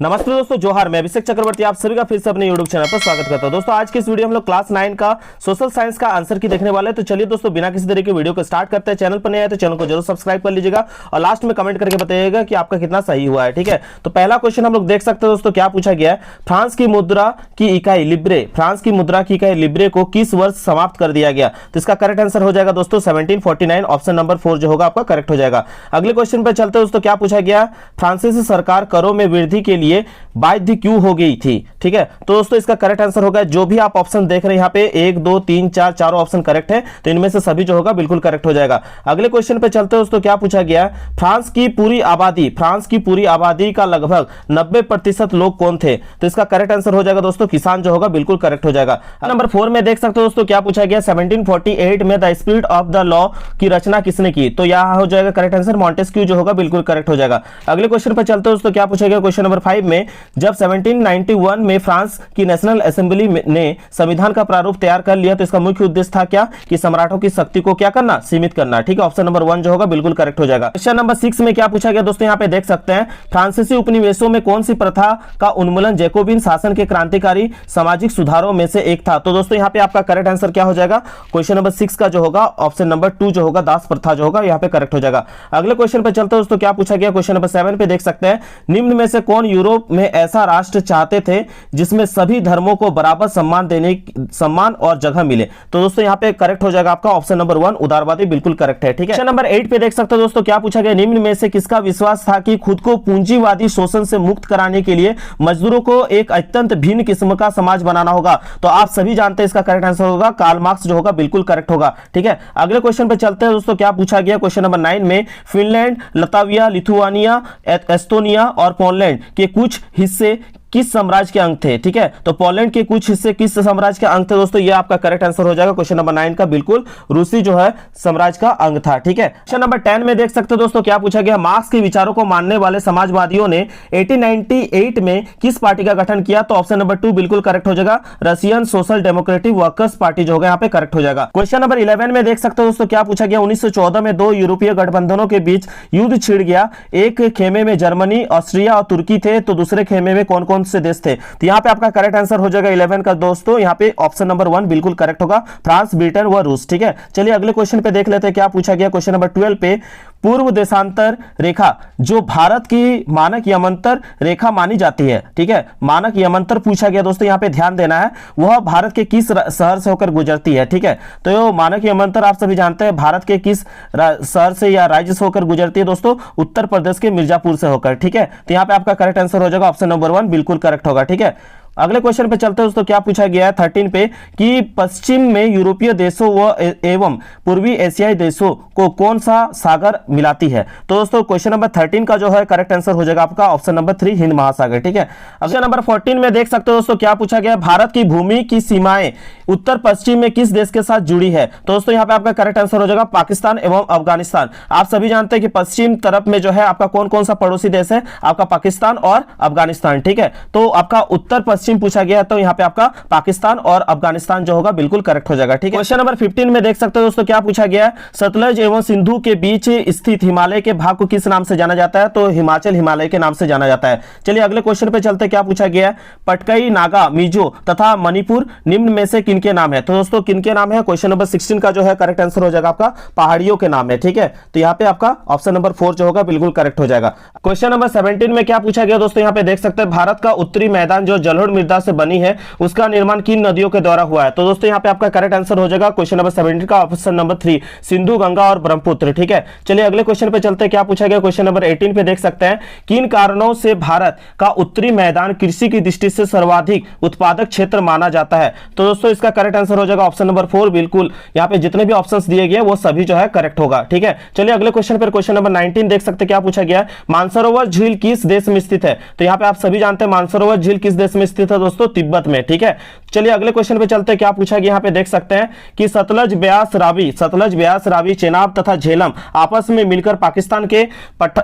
नमस्ते दोस्तों, जोहार। मैं अभिषेक चक्रवर्ती आप सभी का फिर से अपने यूट्यूब चैनल पर स्वागत करता हूं। दोस्तों आज की इस वीडियो हम लोग क्लास 9 का सोशल साइंस का आंसर की देखने वाले हैं। तो चलिए दोस्तों बिना किसी तरह के वीडियो को स्टार्ट करते हैं। चैनल पर नए आए तो चैनल को जरूर सब्सक्राइब कर लीजिएगा और लास्ट में कमेंट करके बताइएगा कि आपका कितना सही हुआ है। ठीक है, तो पहला क्वेश्चन हम लोग देख सकते हैं दोस्तों, क्या पूछा गया है। फ्रांस की मुद्रा की इकाई लिब्रे, फ्रांस की मुद्रा की इकाई लिब्रे को किस वर्ष समाप्त कर दिया गया। तो इसका करेक्ट आंसर हो जाएगा दोस्तों 1749। ऑप्शन नंबर 4 जो होगा आपका करेक्ट हो जाएगा। अगले क्वेश्चन पर चलते हैं दोस्तों, क्या पूछा गया। फ्रांसीसी सरकार करों में वृद्धि के लिए बाध्य क्यों हो गई थी। ठीक है, तो दोस्तों इसका करेक्ट आंसर होगा, जो भी आप ऑप्शन देख रहे हैं यहाँ पे 1 2 3 4 चारों ऑप्शन करेक्ट है, तो इनमें से सभी जो होगा बिल्कुल करेक्ट हो जाएगा। अगले क्वेश्चन पे चलते हैं दोस्तों, क्या पूछा गया। फ्रांस की पूरी आबादी का लगभग 90% लोग कौन थे। तो इसका करेक्ट आंसर हो जाएगा दोस्तों किसान जो होगा बिल्कुल करेक्ट हो जाएगा। नंबर 4 में देख सकते हो दोस्तों, क्या पूछा गया। 1748 में the spirit of the law की रचना किसने की। तो यहां हो जाएगा करेक्ट आंसर मॉन्टेस्क्यू जो होगा बिल्कुल करेक्ट हो जाएगा। अगले क्वेश्चन पर चलते हैं दोस्तों, क्या पूछा गया। क्वेश्चन नंबर 5 में जब 1791 में फ्रांस की नेशनल असेंबली ने संविधान का प्रारूप तैयार कर लिया, तो इसका मुख्य उद्देश्य था क्या कि सम्राटों की शक्ति को क्या करना, सीमित करना। ठीक है, ऑप्शन नंबर 1 जो होगा बिल्कुल करेक्ट हो जाएगा। क्वेश्चन नंबर 6 में क्या पूछा गया दोस्तों, यहां पे देख सकते हैं फ्रांसीसी उपनिवेशों में कौन सी प्रथा का उन्मूलन जैकोबिन शासन के क्रांतिकारी सामाजिक सुधारों में से एक था। तो दोस्तों यहां पे आपका करेक्ट आंसर क्या हो जाएगा। क्वेश्चन नंबर 6 का जो होगा ऑप्शन नंबर 2 जो होगा दास प्रथा जो होगा यहां पे करेक्ट हो जाएगा। अगले क्वेश्चन पे चलते हैं दोस्तों, क्या पूछा गया। क्वेश्चन नंबर 7 पे देख सकते हैं निम्न में से कौन यूरोप में ऐसा राष्ट्र चाहते थे जिसमें सभी धर्मों को बराबर सम्मान और जगह मिले। तो दोस्तों यहां पे करेक्ट हो जाएगा आपका ऑप्शन नंबर 1 उदारवादी बिल्कुल करेक्ट है। ठीक है, क्वेश्चन नंबर 8 पे देख सकते हो दोस्तों, क्या पूछा गया। निम्न में से किसका विश्वास था कि खुद को पूंजीवादी शोषण से मुक्त कराने के लिए मजदूरों को एक अत्यंत भिन्न किस्म का समाज बनाना होगा। तो आप सभी जानते हैं इसका करेक्ट आंसर होगा कार्ल मार्क्स जो होगा बिल्कुल करेक्ट होगा। ठीक है, अगले क्वेश्चन पे चलते हैं दोस्तों, क्या पूछा गया। क्वेश्चन नंबर 9 में फिनलैंड, लताविया, लिथुआनिया, एस्टोनिया और पोलैंड के कुछ हिस्से किस साम्राज्य के अंग थे। ठीक है, तो पोलैंड के कुछ हिस्से किस साम्राज्य के अंग थे दोस्तों, ये आपका करेक्ट आंसर हो जाएगा। क्वेश्चन नंबर 9 का बिल्कुल रूसी जो है साम्राज्य का अंग था। ठीक है, क्वेश्चन नंबर 10 में देख सकते हो दोस्तों, क्या पूछा गया। मार्क्स के विचारों को मानने वाले समाजवादियों ने 1898 में किस पार्टी का गठन किया। तो ऑप्शन नंबर 2 बिल्कुल करेक्ट हो जाएगा, Russian social democratic workers party जो होगा यहाँ पे करेक्ट हो जाएगा। क्वेश्चन नंबर 11 में देख सकते हो दोस्तों, क्या पूछा गया। 1914 में 2 यूरोपीय गठबंधनों के बीच युद्ध छिड़ गया। एक खेमे में जर्मनी, ऑस्ट्रिया और तुर्की थे, तो दूसरे खेमे में कौन कौन से देश थे। तो यहां पे आपका करेक्ट आंसर हो जाएगा 11 का दोस्तों, यहां पे ऑप्शन नंबर 1 बिल्कुल करेक्ट होगा, फ्रांस, ब्रिटेन व रूस। ठीक है, चलिए अगले क्वेश्चन पे देख लेते हैं, क्या पूछा गया। क्वेश्चन नंबर 12 पे पूर्व देशांतर रेखा जो भारत की मानक यमंतर रेखा मानी जाती है। ठीक है, मानक यमंतर पूछा गया दोस्तों, यहां पे ध्यान देना है, वह भारत के किस शहर से होकर गुजरती है। ठीक है, तो मानक यमंतर आप सभी जानते हैं भारत के किस शहर से या राज्य से होकर गुजरती है दोस्तों, उत्तर प्रदेश के मिर्जापुर से होकर। ठीक है, तो यहां पे आपका करेक्ट आंसर हो जाएगा ऑप्शन नंबर 1 बिल्कुल करेक्ट होगा। ठीक है, अगले क्वेश्चन पे चलते हैं दोस्तों, क्या पूछा गया है 13 पे कि पश्चिम में यूरोपीय देशों व एवं पूर्वी एशियाई देशों को कौन सा सागर मिलाती है। तो दोस्तों क्वेश्चन नंबर 13 का जो है करेक्ट आंसर हो जाएगा आपका ऑप्शन नंबर 3 हिंद महासागर। ठीक है, क्वेश्चन नंबर 14 में देख सकते हो दोस्तों, क्या पूछा गया। भारत की भूमि की सीमाएं उत्तर पश्चिम में किस देश के साथ जुड़ी है। तो दोस्तों यहाँ पे आपका करेक्ट आंसर हो जाएगा पाकिस्तान एवं अफगानिस्तान। आप सभी जानते हैं कि पश्चिम तरफ में जो है आपका कौन कौन सा पड़ोसी देश है, आपका पाकिस्तान और अफगानिस्तान। ठीक है, तो आपका उत्तर पश्चिम पूछा गया, तो यहाँ पे आपका पाकिस्तान और अफगानिस्तान जो होगा बिल्कुल करेक्ट हो जाएगा। ठीक है, क्वेश्चन नंबर 15 में देख सकते हो दोस्तों, क्या पूछा गया है। सतलज एवं सिंधु के बीच स्थित हिमालय के भाग को किस नाम से जाना जाता है। तो हिमाचल हिमालय के नाम से जाना जाता है। चलिए अगले क्वेश्चन पे चलते, क्या पूछा गया है। पटकई, नागा, मिजो तथा मणिपुर निम्न में से किनके नाम है। तो दोस्तों किनके नाम है। क्वेश्चन नंबर 16 का जो है करेक्ट आंसर हो जाएगा आपका पहाड़ियों के नाम है। ठीक है, तो यहाँ पे आपका ऑप्शन नंबर 4 जो होगा बिल्कुल करेक्ट हो जाएगा। क्वेश्चन नंबर 17 में क्या पूछा गया दोस्तों, यहाँ पे देख सकते हैं भारत का उत्तरी मैदान जो जलोढ़ मृदा से बनी है उसका निर्माण किन नदियों के द्वारा हुआ है। तो दोस्तों यहाँ पे आपका करेक्ट आंसर हो जाएगा क्वेश्चन नंबर 17 का ऑप्शन नंबर 3 सिंधु, गंगा और ब्रह्मपुत्र। ठीक है, चलिए अगले क्वेश्चन पे चलते हैं, क्या पूछा गया। क्वेश्चन नंबर 18 पे देख सकते हैं किन कारणों से भारत का उत्तरी मैदान कृषि की दृष्टि से सर्वाधिक उत्पादक क्षेत्र माना जाता है। तो दोस्तों इसका करेक्ट आंसर हो जाएगा ऑप्शन नंबर 4 बिल्कुल, यहाँ पे जितने भी ऑप्शंस दिए गए वो सभी जो है करेक्ट होगा। ठीक है, चलिए अगले क्वेश्चन पर क्वेश्चन नंबर 19 देख सकते हैं, क्या पूछा गया। मानसरोवर झील किस देश में स्थित है। तो यहाँ पे आप सभी जानते हैं मानसरोवर झील किस देश में स्थित है दोस्तों, तिब्बत में। ठीक है, चलिए अगले क्वेश्चन पे चलते हैं, क्या पूछा गया। यहाँ पे देख सकते हैं कि सतलज, ब्यास, रावी, चेनाब तथा झेलम आपस में मिलकर पाकिस्तान के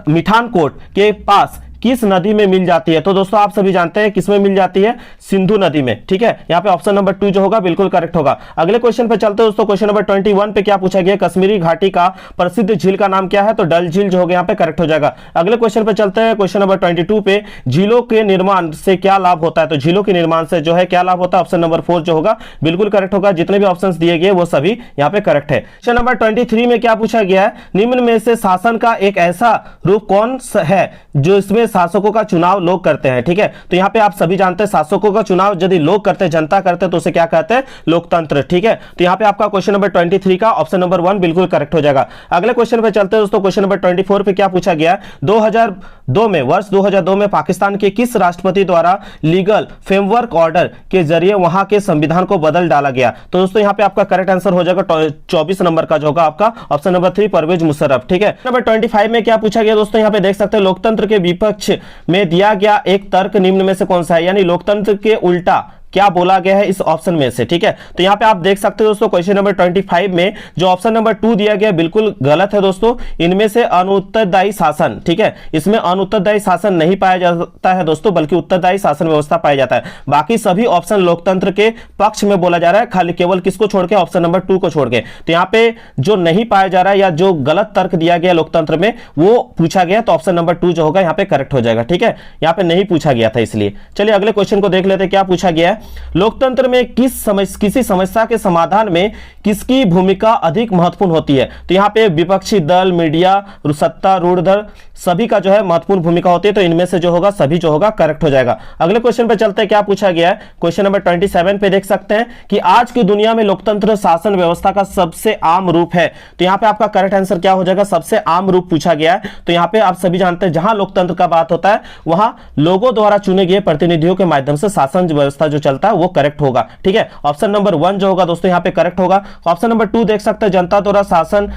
मिठानकोट के पास किस नदी में मिल जाती है? तो दोस्तों आप सभी जानते हैं किसमें मिल जाती है, सिंधु नदी में। ठीक है, यहाँ पे ऑप्शन नंबर 2 जो होगा बिल्कुल करेक्ट होगा। अगले क्वेश्चन पे चलते हैं दोस्तों, क्वेश्चन नंबर 21 पे क्या पूछा गया, कश्मीरी घाटी का प्रसिद्ध झील का नाम क्या है? तो डल झील जो होगा यहाँ पे करेक्ट हो जाएगा। अगले क्वेश्चन पे चलते हैं, क्वेश्चन नंबर 22 पे झीलों के निर्माण से क्या लाभ होता है? तो झीलों के निर्माण से जो है क्या लाभ होता है? ऑप्शन नंबर 4 जो होगा बिल्कुल करेक्ट होगा। जितने भी ऑप्शंस दिए गए वो सभी यहाँ पे करेक्ट है। क्वेश्चन नंबर 23 में क्या पूछा गया है, निम्न में से शासन का एक ऐसा रूप कौन सा है जो इसमें शासकों का चुनाव लोग करते हैं? ठीक है, तो यहाँ पे आप सभी जानते हैं शासकों का चुनाव यदि लोग करते हैं, जनता करते हैं, तो उसे क्या कहते हैं? लोकतंत्र। ठीक है, तो यहाँ पे आपका क्वेश्चन नंबर 23 का ऑप्शन नंबर 1 बिल्कुल करेक्ट हो जाएगा। अगले क्वेश्चन पे चलते हैं दोस्तों, क्वेश्चन नंबर 24 पे क्या पूछा गया है, 2002 में वर्ष 2002 में पाकिस्तान के किस राष्ट्रपति द्वारा लीगल फ्रेमवर्क ऑर्डर के जरिए वहां के संविधान को बदल डाला गया? तो दोस्तों यहाँ पे आपका करेक्ट आंसर हो जाएगा 24 नंबर का जो होगा आपका ऑप्शन नंबर 3 परवेज मुशर्रफ। ठीक है, नंबर 25 में क्या पूछा गया दोस्तों, यहाँ पे देख सकते हैं लोकतंत्र के विपक्ष में दिया गया एक तर्क निम्न में से कौन सा है? यानी लोकतंत्र के उल्टा क्या बोला गया है इस ऑप्शन में से? ठीक है, तो यहां पे आप देख सकते हो दोस्तों, क्वेश्चन नंबर 25 में जो ऑप्शन नंबर 2 दिया गया बिल्कुल गलत है दोस्तों। इनमें से अनुत्तरदायी शासन, ठीक है, इसमें अनुत्तरदायी शासन नहीं पाया जाता है दोस्तों, बल्कि उत्तरदायी शासन व्यवस्था पाया जाता है। बाकी सभी ऑप्शन लोकतंत्र के पक्ष में बोला जा रहा है, खाली केवल किसको छोड़ के? ऑप्शन नंबर 2 को छोड़ के। तो यहाँ पे जो नहीं पाया जा रहा है या जो गलत तर्क दिया गया लोकतंत्र में वो पूछा गया, तो ऑप्शन नंबर 2 जो होगा यहाँ पे करेक्ट हो जाएगा। ठीक है, यहाँ पे नहीं पूछा गया था इसलिए। चलिए अगले क्वेश्चन को देख लेते हैं, क्या पूछा गया है, लोकतंत्र में किसी समस्या के समाधान में किसकी भूमिका अधिक महत्वपूर्ण होती है? तो यहां पे विपक्षी दल, मीडिया, सत्तारूढ़ दल सभी का जो है महत्वपूर्ण भूमिका होती है, तो इनमें से जो होगा सभी जो होगा करेक्ट हो जाएगा। अगले क्वेश्चन पे चलते हैं, क्या पूछा गया है, क्वेश्चन नंबर 27 पे देख सकते हैं कि आज की दुनिया में लोकतंत्र शासन व्यवस्था का सबसे आम रूप है। तो यहां पे आपका करेक्ट आंसर क्या हो जाएगा, सबसे आम रूप पूछा गया है। तो यहां पे आप सभी जानते हैं जहां लोकतंत्र का बात होता है वहां लोगों द्वारा चुने गए प्रतिनिधियों के माध्यम से शासन व्यवस्था जो चलता है वो करेक्ट होगा। ठीक है, ऑप्शन नंबर 1 जो होगा दोस्तों यहाँ पे करेक्ट होगा। ऑप्शन नंबर 2 देख सकते हैं, जनता द्वारा शासन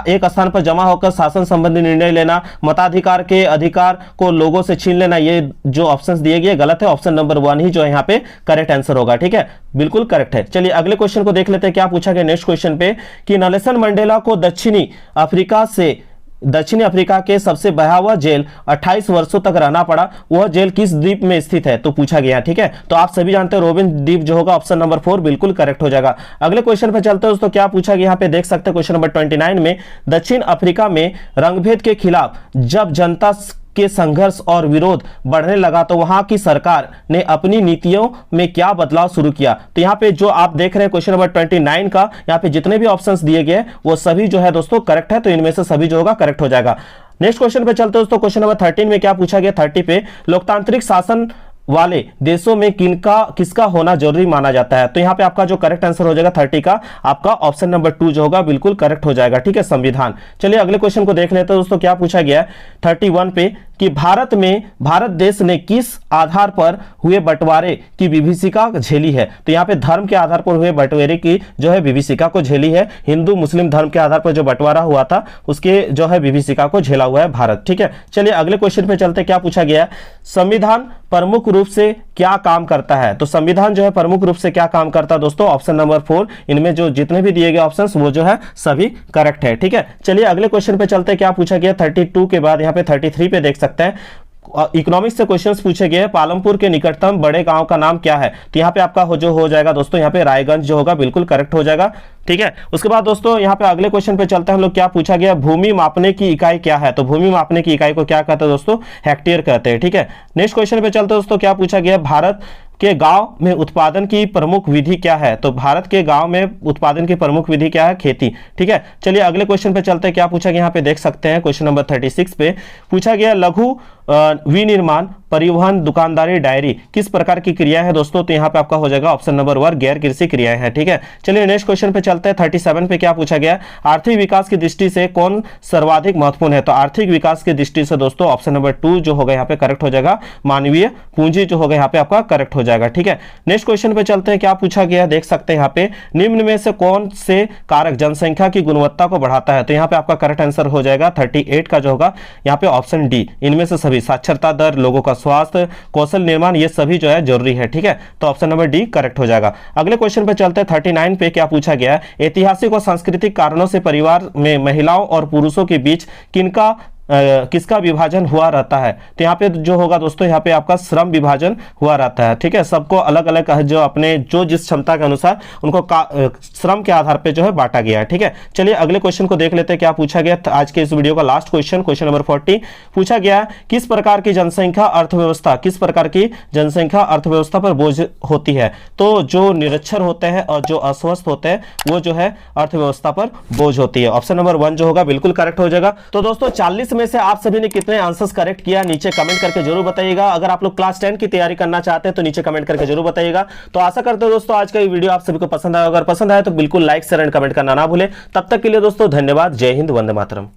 एक स्थान पर जमा होकर शासन संबंधी निर्णय लेना, मताधिकार के अधिकार को लोगों से छीन लेना, ये जो ऑप्शंस दिए गए गलत है। ऑप्शन नंबर 1 ही जो है यहाँ पे करेक्ट आंसर होगा। ठीक है, बिल्कुल करेक्ट है। चलिए अगले क्वेश्चन को देख लेते हैं, क्या पूछा गया नेक्स्ट क्वेश्चन पे कि नेल्सन मंडेला को दक्षिणी अफ्रीका के सबसे भयावह जेल 28 वर्षों तक रहना पड़ा, वह जेल किस द्वीप में स्थित है? तो पूछा गया। ठीक है, तो आप सभी जानते हैं रोबिन द्वीप जो होगा ऑप्शन नंबर 4 बिल्कुल करेक्ट हो जाएगा। अगले क्वेश्चन पे चलते हैं दोस्तों, क्या पूछा गया यहाँ पे देख सकते हैं, क्वेश्चन नंबर 29 में दक्षिण अफ्रीका में रंगभेद के खिलाफ जब जनता के संघर्ष और विरोध बढ़ने लगा तो वहां की सरकार ने अपनी नीतियों में क्या बदलाव शुरू किया? तो यहाँ पे जो आप देख रहे हैं क्वेश्चन नंबर 29 का, यहाँ पे जितने भी ऑप्शंस दिए गए वो सभी जो है दोस्तों करेक्ट है, तो इनमें से सभी जो होगा करेक्ट हो जाएगा। नेक्स्ट क्वेश्चन पे चलते हैं दोस्तों, क्वेश्चन नंबर 13 में क्या पूछा गया, 30 पे लोकतांत्रिक शासन वाले देशों में किसका होना जरूरी माना जाता है? तो यहाँ पे आपका जो करेक्ट आंसर हो जाएगा 30 का आपका ऑप्शन नंबर 2 जो होगा बिल्कुल करेक्ट हो जाएगा। ठीक है, संविधान। चलिए अगले क्वेश्चन को देख लेते हैं दोस्तों, क्या पूछा गया 31 पे कि भारत देश ने किस आधार पर हुए बंटवारे की विभीषिका झेली है? तो यहाँ पे धर्म के आधार पर हुए बंटवारे की जो है विभीषिका को झेली है। हिंदू मुस्लिम धर्म के आधार पर जो बंटवारा हुआ था उसके जो है विभीषिका को झेला हुआ है भारत। ठीक है, चलिए अगले क्वेश्चन पे चलते, क्या पूछा गया संविधान प्रमुख रूप से क्या काम करता है? तो संविधान जो है प्रमुख रूप से क्या काम करता है दोस्तों? ऑप्शन नंबर 4, इनमें जो जितने भी दिए गए ऑप्शंस वो जो है सभी करेक्ट है। ठीक है, चलिए अगले क्वेश्चन पे चलते, क्या पूछा गया 32 के बाद यहाँ पे 33 पे देख सकते हैं, इकोनॉमिक्स से क्वेश्चंस पूछे गए, पालमपुर के निकटतम बड़े गांव का नाम क्या है? तो यहाँ पे आपका जो हो जाएगा दोस्तों यहाँ पे रायगंज जो होगा बिल्कुल करेक्ट हो जाएगा। ठीक है, उसके बाद दोस्तों यहाँ पे अगले क्वेश्चन पे चलते हैं हम लोग, क्या पूछा गया भूमि मापने की इकाई क्या है? तो भूमि मापने की इकाई को क्या कहते हैं दोस्तों? हेक्टेयर कहते हैं। ठीक है, नेक्स्ट क्वेश्चन पे चलते हैं दोस्तों, क्या पूछा गया भारत के गांव में उत्पादन की प्रमुख विधि क्या है? तो भारत के गांव में उत्पादन की प्रमुख विधि क्या है? खेती। ठीक है, चलिए अगले क्वेश्चन पे चलते हैं, क्या पूछा गया यहाँ पे देख सकते हैं क्वेश्चन नंबर 36 पे पूछा गया लघु विनिर्माण, परिवहन, दुकानदारी, डायरी किस प्रकार की क्रिया है दोस्तों? तो यहाँ पे आपका हो जाएगा ऑप्शन नंबर 1 गैर कृषि क्रियाएं हैं। ठीक है, चलिए नेक्स्ट क्वेश्चन पे चलते हैं 37 पे, क्या पूछा गया आर्थिक विकास की दृष्टि से कौन सर्वाधिक महत्वपूर्ण है? तो आर्थिक विकास की दृष्टि से दोस्तों ऑप्शन नंबर 2 जो होगा यहाँ पे करेक्ट हो जाएगा, मानवीय पूंजी जो होगा यहाँ पे आपका करेक्ट हो जाएगा। ठीक है, नेक्स्ट क्वेश्चन पे चलते हैं, क्या पूछा गया देख सकते हैं यहाँ पे निम्न में से कौन से कारक जनसंख्या की गुणवत्ता को बढ़ाता है? तो यहाँ पे आपका करेक्ट आंसर हो जाएगा 38 का जो होगा यहाँ पे ऑप्शन डी, इनमें से सभी साक्षरता दर, लोगों का स्वास्थ्य, कौशल निर्माण, ये सभी जो है जरूरी है। ठीक है, तो ऑप्शन नंबर डी करेक्ट हो जाएगा। अगले क्वेश्चन पे चलते हैं 39 पे, क्या पूछा गया ऐतिहासिक और सांस्कृतिक कारणों से परिवार में महिलाओं और पुरुषों के बीच किनका किसका विभाजन हुआ रहता है? तो यहाँ पे जो होगा दोस्तों, यहाँ पे आपका श्रम विभाजन हुआ रहता है। ठीक है, सबको अलग अलग जो अपने जिस क्षमता के अनुसार उनको श्रम के आधार पे जो है बांटा गया है। ठीक है, चलिए अगले क्वेश्चन को देख लेते हैं क्या पूछा गया। आज के इस वीडियो का लास्ट क्वेश्चन, क्वेश्चन नंबर 40 पूछा गया, किस प्रकार की जनसंख्या अर्थव्यवस्था, किस प्रकार की जनसंख्या अर्थव्यवस्था पर बोझ होती है? तो जो निरक्षर होते हैं और जो अस्वस्थ होते हैं वो जो है अर्थव्यवस्था पर बोझ होती है। ऑप्शन नंबर 1 जो होगा बिल्कुल करेक्ट हो जाएगा। तो दोस्तों 40 में से आप सभी ने कितने आंसर्स करेक्ट किया नीचे कमेंट करके जरूर बताइएगा। अगर आप लोग क्लास 10 की तैयारी करना चाहते हैं तो नीचे कमेंट करके जरूर बताइएगा। तो आशा करते हैं दोस्तों आज का ये वीडियो आप सभी को पसंद आया। अगर पसंद आया तो बिल्कुल लाइक शेयर एंड कमेंट करना ना भूलें। तब तक के लिए दोस्तों धन्यवाद। जय हिंद, वंदे मातरम।